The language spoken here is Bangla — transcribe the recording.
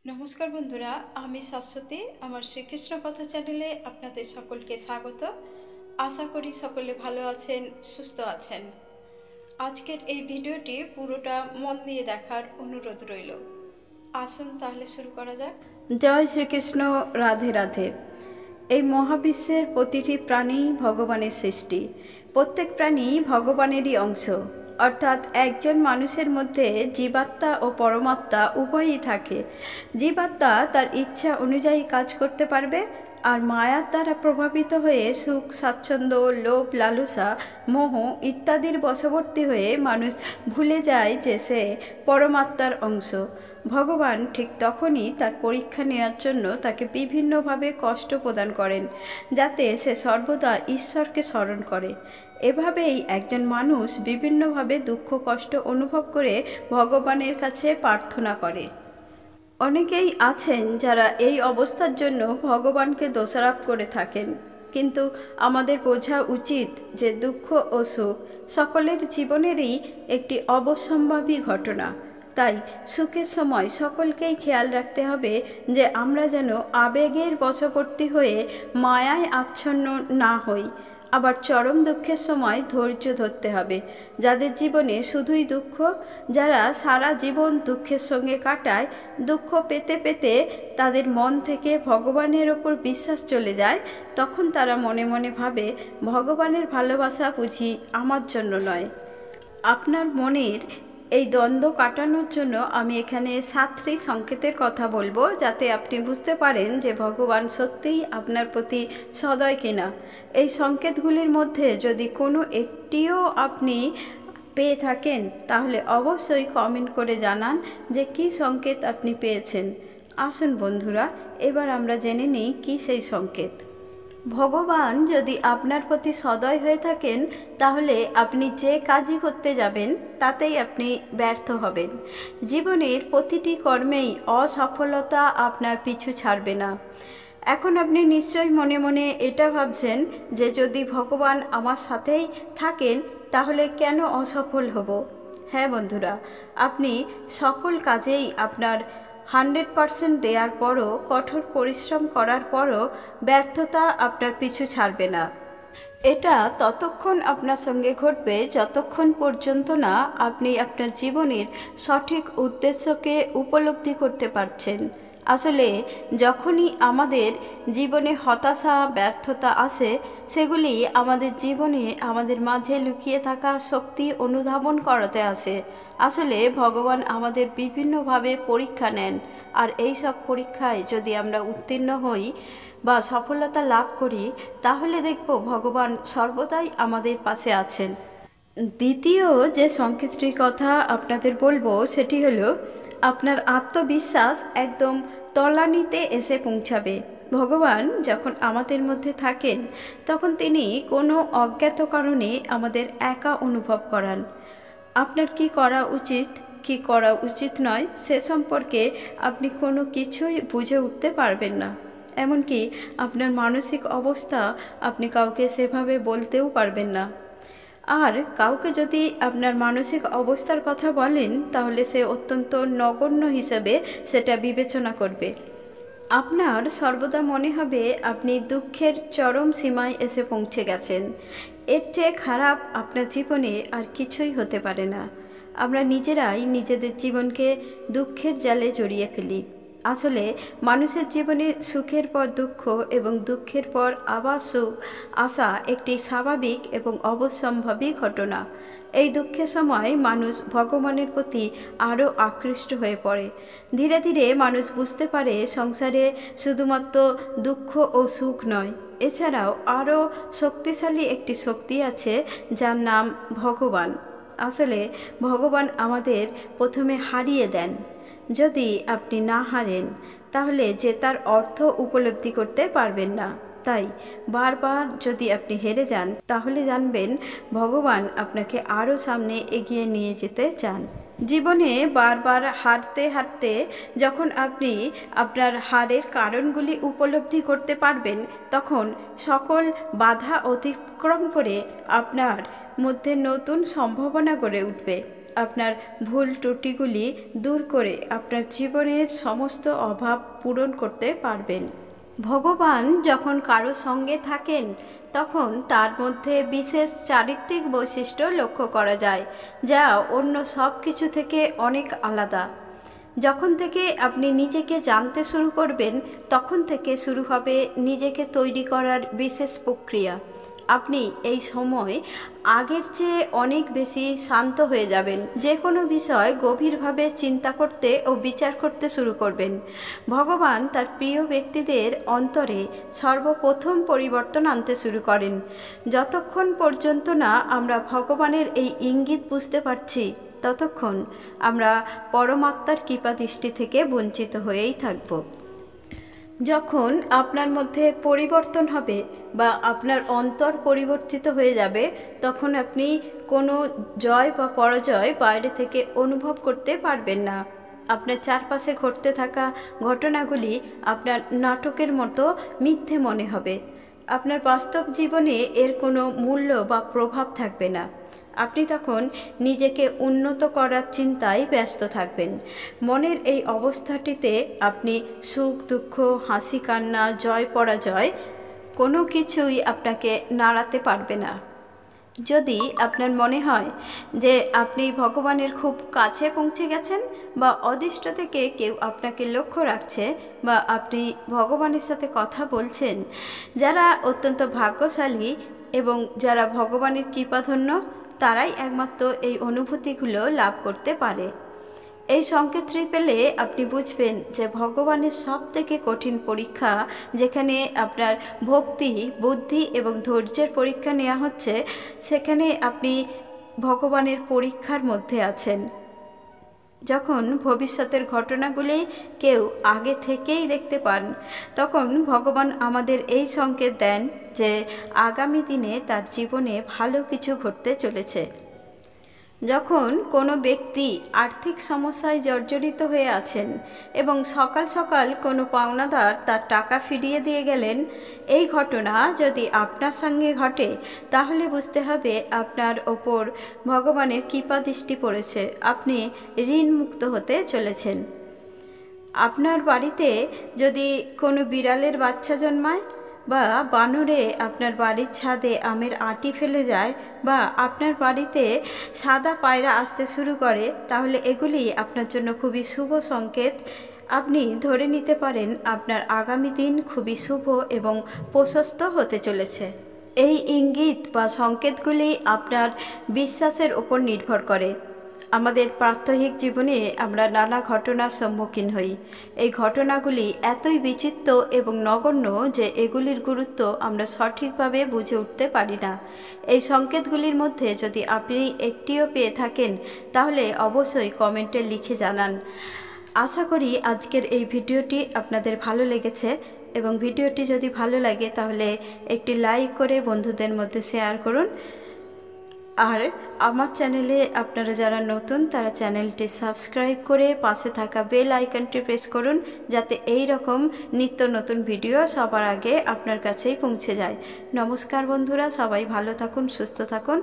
নমস্কার বন্ধুরা, আমি শাশ্বতী। আমার শ্রীকৃষ্ণ কথা চ্যানেলে আপনাদের সকলকে স্বাগত। আশা করি সকলে ভালো আছেন, সুস্থ আছেন। আজকের এই ভিডিওটি পুরোটা মন দিয়ে দেখার অনুরোধ রইল। আসুন তাহলে শুরু করা যাক। জয় শ্রীকৃষ্ণ, রাধে রাধে। এই মহাবিশ্বের প্রতিটি প্রাণী ভগবানের সৃষ্টি। প্রত্যেক প্রাণী ভগবানেরই অংশ, অর্থাৎ একজন মানুষের মধ্যে জীবাত্মা ও পরমাত্মা উভয়ই থাকে। জীবাত্মা তার ইচ্ছা অনুযায়ী কাজ করতে পারবে, আর মায়ার দ্বারা প্রভাবিত হয়ে সুখ, স্বাচ্ছন্দ্য, লোভ, লালসা, মোহ ইত্যাদির বশবর্তী হয়ে মানুষ ভুলে যায় যে সে পরমাত্মার অংশ। ভগবান ঠিক তখনই তার পরীক্ষা নেওয়ার জন্য তাকে বিভিন্নভাবে কষ্ট প্রদান করেন, যাতে সে সর্বদা ঈশ্বরকে স্মরণ করে। এভাবেই একজন মানুষ বিভিন্নভাবে দুঃখ কষ্ট অনুভব করে ভগবানের কাছে প্রার্থনা করে। অনেকেই আছেন যারা এই অবস্থার জন্য ভগবানকে দোষারোপ করে থাকেন, কিন্তু আমাদের বোঝা উচিত যে দুঃখ ও সুখ সকলের জীবনেরই একটি অবশ্যম্ভাবী ঘটনা। তাই সুখের সময় সকলকেই খেয়াল রাখতে হবে যে আমরা যেন আবেগের বশবর্তী হয়ে মায়ায় আচ্ছন্ন না হই। আবার চরম দুঃখের সময় ধৈর্য ধরতে হবে। যাদের জীবনে শুধুই দুঃখ, যারা সারা জীবন দুঃখের সঙ্গে কাটায়, দুঃখ পেতে পেতে তাদের মন থেকে ভগবানের ওপর বিশ্বাস চলে যায়, তখন তারা মনে মনে ভাবে ভগবানের ভালোবাসা বুঝি আমার জন্য নয়। আপনার মনের এই দ্বন্দ্ব কাটানোর জন্য আমি এখানে 7টি সংকেতের কথা বলবো, যাতে আপনি বুঝতে পারেন যে ভগবান সত্যিই আপনার প্রতি সদয় কিনা। এই সংকেতগুলির মধ্যে যদি কোনো একটিও আপনি পেয়ে থাকেন, তাহলে অবশ্যই কমেন্ট করে জানান যে কী সংকেত আপনি পেয়েছেন। আসুন বন্ধুরা, এবার আমরা জেনে নিই কী সেই সংকেত। ভগবান যদি আপনার প্রতি সদয় হয়ে থাকেন, তাহলে আপনি যে কাজই করতে যাবেন তাতেই আপনি ব্যর্থ হবেন। জীবনের প্রতিটি কর্মেই অসফলতা আপনার পিছু ছাড়বে না। এখন আপনি নিশ্চয়ই মনে মনে এটা ভাবছেন যে যদি ভগবান আমার সাথেই থাকেন তাহলে কেন অসফল হব। হ্যাঁ বন্ধুরা, আপনি সকল কাজেই আপনার 100% দেওয়ার পরও, কঠোর পরিশ্রম করার পরও ব্যর্থতা আপনার পিছু ছাড়বে না। এটা ততক্ষণ আপনার সঙ্গে ঘটবে যতক্ষণ পর্যন্ত না আপনি আপনার জীবনের সঠিক উদ্দেশ্যকে উপলব্ধি করতে পারছেন। আসলে যখনই আমাদের জীবনে হতাশা, ব্যর্থতা আসে, সেগুলি আমাদের জীবনে আমাদের মাঝে লুকিয়ে থাকা শক্তি অনুধাবন করাতে আসে। আসলে ভগবান আমাদের বিভিন্নভাবে পরীক্ষা নেন, আর এই সব পরীক্ষায় যদি আমরা উত্তীর্ণ হই বা সফলতা লাভ করি, তাহলে দেখব ভগবান সর্বদাই আমাদের পাশে আছেন। দ্বিতীয় যে সংকেতটির কথা আপনাদের বলবো সেটি হলো আপনার আত্মবিশ্বাস একদম তলানিতে এসে পৌঁছাবে। ভগবান যখন আমাদের মধ্যে থাকেন, তখন তিনি কোনো অজ্ঞাত কারণে আমাদের একা অনুভব করান। আপনার কি করা উচিত, কি করা উচিত নয়, সে সম্পর্কে আপনি কোনো কিছুই বুঝে উঠতে পারবেন না। এমনকি আপনার মানসিক অবস্থা আপনি কাউকে সেভাবে বলতেও পারবেন না। আর কাউকে যদি আপনার মানসিক অবস্থার কথা বলেন, তাহলে সে অত্যন্ত নগণ্য হিসেবে সেটা বিবেচনা করবে। আপনার সর্বদা মনে হবে আপনি দুঃখের চরম সীমায় এসে পৌঁছে গেছেন। এর চেয়ে খারাপ আপনার জীবনে আর কিছুই হতে পারে না। আমরা নিজেরাই নিজেদের জীবনকে দুঃখের জালে জড়িয়ে ফেলি। আসলে মানুষের জীবনে সুখের পর দুঃখ এবং দুঃখের পর আবার সুখ আসা একটি স্বাভাবিক এবং অবশ্যম্ভাবী ঘটনা। এই দুঃখের সময় মানুষ ভগবানের প্রতি আরও আকৃষ্ট হয়ে পড়ে। ধীরে ধীরে মানুষ বুঝতে পারে সংসারে শুধুমাত্র দুঃখ ও সুখ নয়, এছাড়াও আরও শক্তিশালী একটি শক্তি আছে যার নাম ভগবান। আসলে ভগবান আমাদের প্রথমে হারিয়ে দেন। যদি আপনি না হারেন, তাহলে জেতার অর্থ উপলব্ধি করতে পারবেন না। তাই বারবার যদি আপনি হেরে যান, তাহলে জানবেন ভগবান আপনাকে আরও সামনে এগিয়ে নিয়ে যেতে চান। জীবনে বারবার হারতে হারতে যখন আপনি আপনার হারের কারণগুলি উপলব্ধি করতে পারবেন, তখন সকল বাধা অতিক্রম করে আপনার মধ্যে নতুন সম্ভাবনা গড়ে উঠবে। আপনার ভুল ত্রুটিগুলি দূর করে আপনার জীবনের সমস্ত অভাব পূরণ করতে পারবেন। ভগবান যখন কারো সঙ্গে থাকেন তখন তার মধ্যে বিশেষ চারিত্রিক বৈশিষ্ট্য লক্ষ্য করা যায়, যা অন্য সব কিছু থেকে অনেক আলাদা। যখন থেকে আপনি নিজেকে জানতে শুরু করবেন তখন থেকে শুরু হবে নিজেকে তৈরি করার বিশেষ প্রক্রিয়া। আপনি এই সময় আগের চেয়ে অনেক বেশি শান্ত হয়ে যাবেন, যে কোনো বিষয় গভীরভাবে চিন্তা করতে ও বিচার করতে শুরু করবেন। ভগবান তার প্রিয় ব্যক্তিদের অন্তরে সর্বপ্রথম পরিবর্তন আনতে শুরু করেন। যতক্ষণ পর্যন্ত না আমরা ভগবানের এই ইঙ্গিত বুঝতে পারছি ততক্ষণ আমরা পরমাত্মার কৃপাদৃষ্টি থেকে বঞ্চিত হয়েই থাকব। যখন আপনার মধ্যে পরিবর্তন হবে বা আপনার অন্তর পরিবর্তিত হয়ে যাবে তখন আপনি কোনো জয় বা পরাজয় বাইরে থেকে অনুভব করতে পারবেন না। আপনার চারপাশে ঘটতে থাকা ঘটনাগুলি আপনার নাটকের মতো মিথ্যে মনে হবে। আপনার বাস্তব জীবনে এর কোনো মূল্য বা প্রভাব থাকবে না। আপনি তখন নিজেকে উন্নত করার চিন্তায় ব্যস্ত থাকবেন। মনের এই অবস্থাটিতে আপনি সুখ দুঃখ, হাসি কান্না, জয় পরাজয় কোনো কিছুই আপনাকে নাড়াতে পারবে না। যদি আপনার মনে হয় যে আপনি ভগবানের খুব কাছে পৌঁছে গেছেন বা অদৃষ্ট থেকে কেউ আপনাকে লক্ষ্য রাখছে বা আপনি ভগবানের সাথে কথা বলছেন, যারা অত্যন্ত ভাগ্যশালী এবং যারা ভগবানের কৃপাধন্য তারাই একমাত্র এই অনুভূতিগুলো লাভ করতে পারে। এই সংকেতটি পেলে আপনি বুঝবেন যে ভগবানের সবথেকে কঠিন পরীক্ষা, যেখানে আপনার ভক্তি, বুদ্ধি এবং ধৈর্যের পরীক্ষা নেওয়া হচ্ছে, সেখানে আপনি ভগবানের পরীক্ষার মধ্যে আছেন। যখন ভবিষ্যতের ঘটনাগুলি কেউ আগে থেকেই দেখতে পান তখন ভগবান আমাদের এই সংকেত দেন যে আগামী দিনে তার জীবনে ভালো কিছু ঘটতে চলেছে। যখন কোনো ব্যক্তি আর্থিক সমস্যায় জর্জরিত হয়ে আছেন এবং সকাল সকাল কোনো পাওনাদার তার টাকা ফিরিয়ে দিয়ে গেলেন, এই ঘটনা যদি আপনার সঙ্গে ঘটে তাহলে বুঝতে হবে আপনার ওপর ভগবানের কৃপা দৃষ্টি পড়েছে, আপনি ঋণমুক্ত হতে চলেছেন। আপনার বাড়িতে যদি কোনো বিড়ালের বাচ্চা জন্মায় বা বানরে আপনার বাড়ির ছাদে আমের আঁটি ফেলে যায় বা আপনার বাড়িতে সাদা পায়রা আসতে শুরু করে, তাহলে এগুলি আপনার জন্য খুবই শুভ সংকেত। আপনি ধরে নিতে পারেন আপনার আগামী দিন খুবই শুভ এবং প্রশস্ত হতে চলেছে। এই ইঙ্গিত বা সংকেতগুলি আপনার বিশ্বাসের উপর নির্ভর করে। আমাদের প্রাত্যহিক জীবনে আমরা নানা ঘটনার সম্মুখীন হই। এই ঘটনাগুলি এতই বিচিত্র এবং নগণ্য যে এগুলির গুরুত্ব আমরা সঠিকভাবে বুঝে উঠতে পারি না। এই সংকেতগুলির মধ্যে যদি আপনি একটিও পেয়ে থাকেন তাহলে অবশ্যই কমেন্টে লিখে জানান। আশা করি আজকের এই ভিডিওটি আপনাদের ভালো লেগেছে এবং ভিডিওটি যদি ভালো লাগে তাহলে একটি লাইক করে বন্ধুদের মধ্যে শেয়ার করুন। আর আমার চ্যানেলে আপনারা যারা নতুন তারা চ্যানেলটি সাবস্ক্রাইব করে পাশে থাকা বেল আইকনটি প্রেস করুন, যাতে এই রকম নিত্য নতুন ভিডিও সবার আগে আপনার কাছেই পৌঁছে যায়। নমস্কার বন্ধুরা, সবাই ভালো থাকুন, সুস্থ থাকুন।